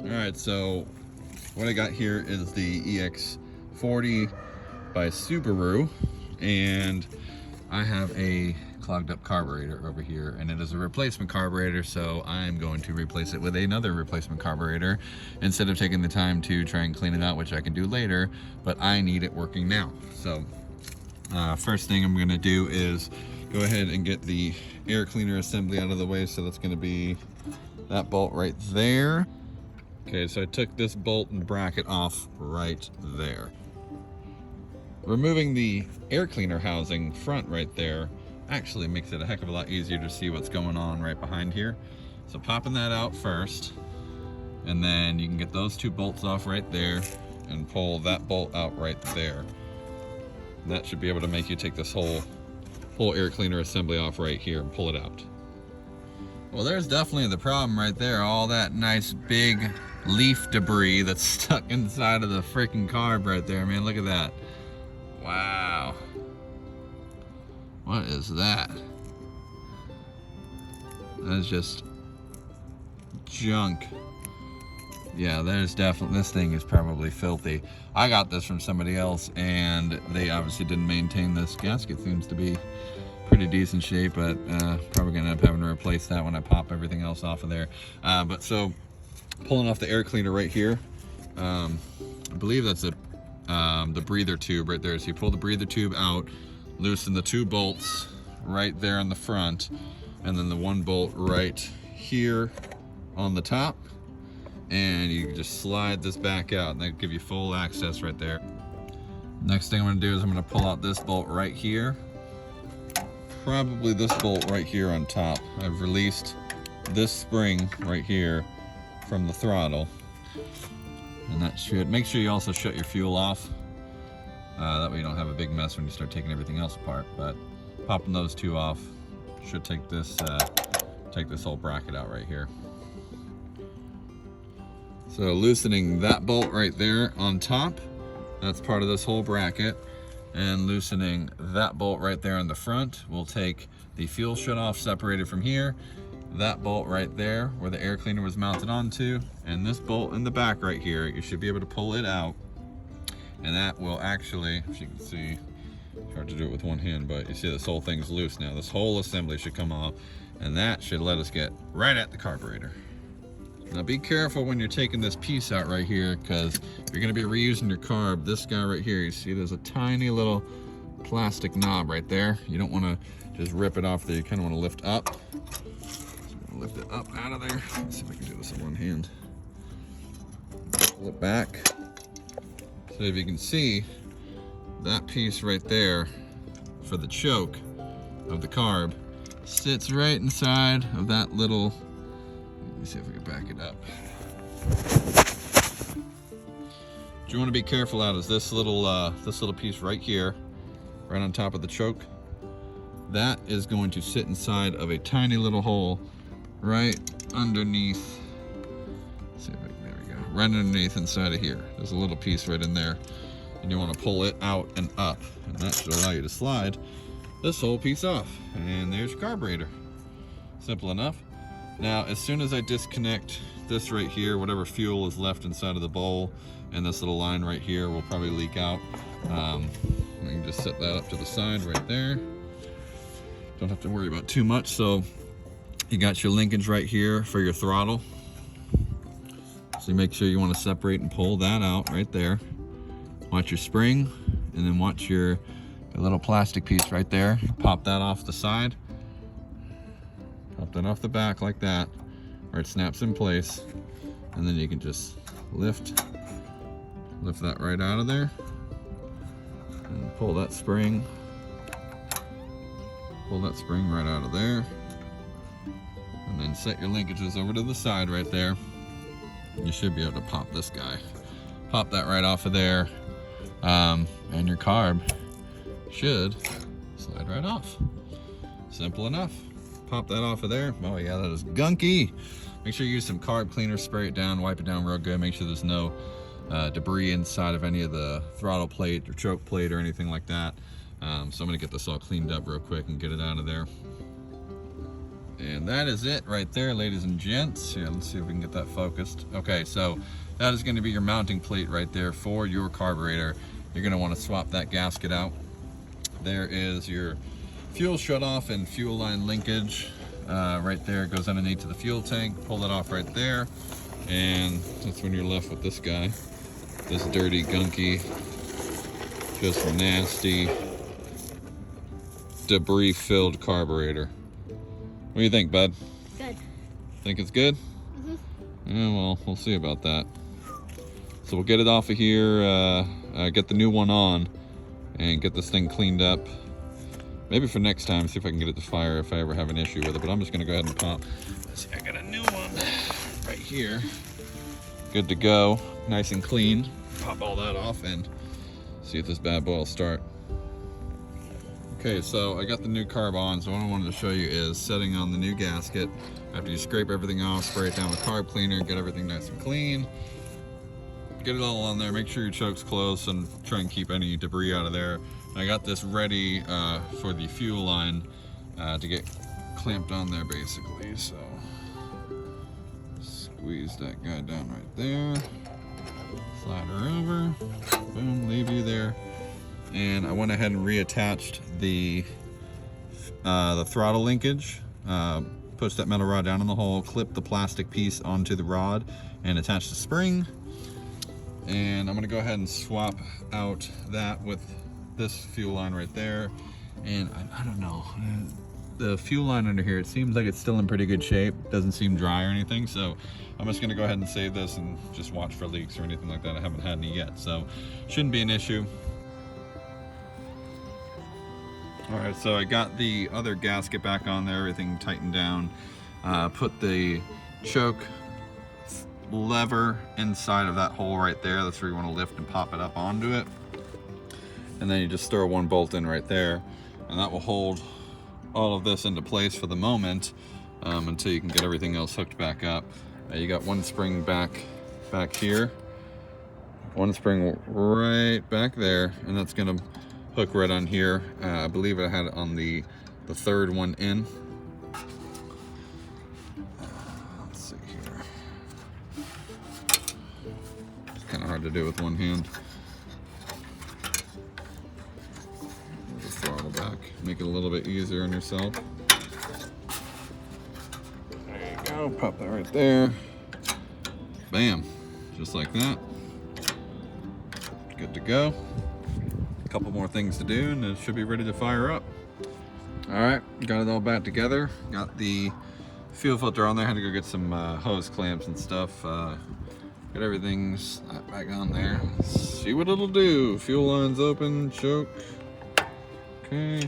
Alright, so what I got here is the EX40 by Subaru, and I have a clogged up carburetor over here, and it is a replacement carburetor, so I'm going to replace it with another replacement carburetor instead of taking the time to try and clean it out, which I can do later, but I need it working now. So first thing I'm going to do is go ahead and get the air cleaner assembly out of the way. So that's going to be that bolt right there. Okay, so I took this bolt and bracket off right there. Removing the air cleaner housing front right there actually makes it a heck of a lot easier to see what's going on right behind here. So popping that out first, and then you can get those two bolts off right there and pull that bolt out right there. And that should be able to make you take this whole air cleaner assembly off right here and pull it out. Well, there's definitely the problem right there. All that nice big leaf debris that's stuck inside of the freaking carb right there, man. Look at that. Wow. What is that? That's just junk. Yeah, there's definitely, this thing is probably filthy. I got this from somebody else, and they obviously didn't maintain this. Gasket seems to be pretty decent shape, but probably gonna end up having to replace that when I pop everything else off of there. But so pulling off the air cleaner right here, I believe that's the breather tube right there. So you pull the breather tube out, loosen the two bolts right there on the front, and then the one bolt right here on the top, and you can just slide this back out, and that'll give you full access right there. Next thing I'm going to do is I'm going to pull out this bolt right here, probably this bolt right here on top. I've released this spring right here from the throttle, and that should make sure you also shut your fuel off. That way you don't have a big mess when you start taking everything else apart. But popping those two off should take this whole bracket out right here. So loosening that bolt right there on top, that's part of this whole bracket, and loosening that bolt right there on the front, we'll take the fuel shut off separated from here, that bolt right there where the air cleaner was mounted onto, and this bolt in the back right here. You should be able to pull it out, and that will actually, if you can see, it's hard to do it with one hand, but you see this whole thing's loose now. This whole assembly should come off, and that should let us get right at the carburetor. Now be careful when you're taking this piece out right here, because if you're going to be reusing your carb, this guy right here, you see there's a tiny little plastic knob right there. You don't want to just rip it off there. You kind of want to lift up. So lift it up out of there. Let's see if I can do this in one hand. Pull it back. So if you can see, that piece right there for the choke of the carb sits right inside of that little, let me see if we can back it up. What you want to be careful out is this little piece right here, right on top of the choke. That is going to sit inside of a tiny little hole right underneath. Let's see if I can, there we go. Right underneath inside of here. There's a little piece right in there, and you want to pull it out and up, and that should allow you to slide this whole piece off. And there's your carburetor. Simple enough. Now, as soon as I disconnect this right here, whatever fuel is left inside of the bowl, and this little line right here will probably leak out. I can just set that up to the side right there. Don't have to worry about too much. So you got your linkage right here for your throttle. So you make sure you want to separate and pull that out right there. Watch your spring, and then watch your little plastic piece right there. Pop that off the side. Pop that off the back like that, where it snaps in place, and then you can just lift that right out of there, and pull that spring right out of there, and then set your linkages over to the side right there. You should be able to pop this guy, pop that right off of there, and your carb should slide right off. Simple enough. Pop that off of there. Oh yeah, that is gunky. Make sure you use some carb cleaner, spray it down, wipe it down real good. Make sure there's no debris inside of any of the throttle plate or choke plate or anything like that. So I'm gonna get this all cleaned up real quick and get it out of there. And that is it right there, ladies and gents. Yeah, let's see if we can get that focused. Okay, so that is going to be your mounting plate right there for your carburetor. You're going to want to swap that gasket out. There is your fuel shutoff and fuel line linkage. Right there, it goes underneath to the fuel tank. Pull that off right there. And that's when you're left with this guy. This dirty, gunky, just nasty, debris-filled carburetor. What do you think, bud? Good. Think it's good? Yeah, well, we'll see about that. So we'll get it off of here, get the new one on, and get this thing cleaned up. Maybe for next time, see if I can get it to fire if I ever have an issue with it. But I'm just gonna go ahead and pop. Let's see, I got a new one right here. Good to go, nice and clean. Pop all that off and see if this bad boy will start. Okay, so I got the new carb on, so what I wanted to show you is setting on the new gasket. After you scrape everything off, spray it down with carb cleaner, get everything nice and clean. Get it all on there, make sure your choke's closed and try and keep any debris out of there. I got this ready for the fuel line to get clamped on there basically, so squeeze that guy down right there. Slide her over, boom, leave you there. And I went ahead and reattached the throttle linkage. Push that metal rod down in the hole, clip the plastic piece onto the rod, and attach the spring. And I'm gonna go ahead and swap out that with this fuel line right there. And I don't know, the fuel line under here, it seems like it's still in pretty good shape. Doesn't seem dry or anything, so I'm just gonna go ahead and save this and just watch for leaks or anything like that. I haven't had any yet, so shouldn't be an issue. All right, so I got the other gasket back on there, everything tightened down. Put the choke lever inside of that hole right there. That's where you want to lift and pop it up onto it. And then you just throw one bolt in right there, and that will hold all of this into place for the moment until you can get everything else hooked back up. You got one spring back here, one spring right back there, and that's gonna hook right on here. I believe I had it on the third one in. Let's see here. It's kind of hard to do with one hand. Move the throttle back, make it a little bit easier on yourself. There you go, pop that right there. Bam, just like that. Good to go. Couple more things to do and it should be ready to fire up. All right, got it all back together. Got the fuel filter on there. Had to go get some hose clamps and stuff. Get everything snapped back on there. See what it'll do. Fuel line's open, choke. Okay.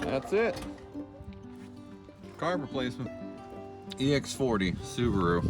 That's it. Carb replacement. EX40 Subaru.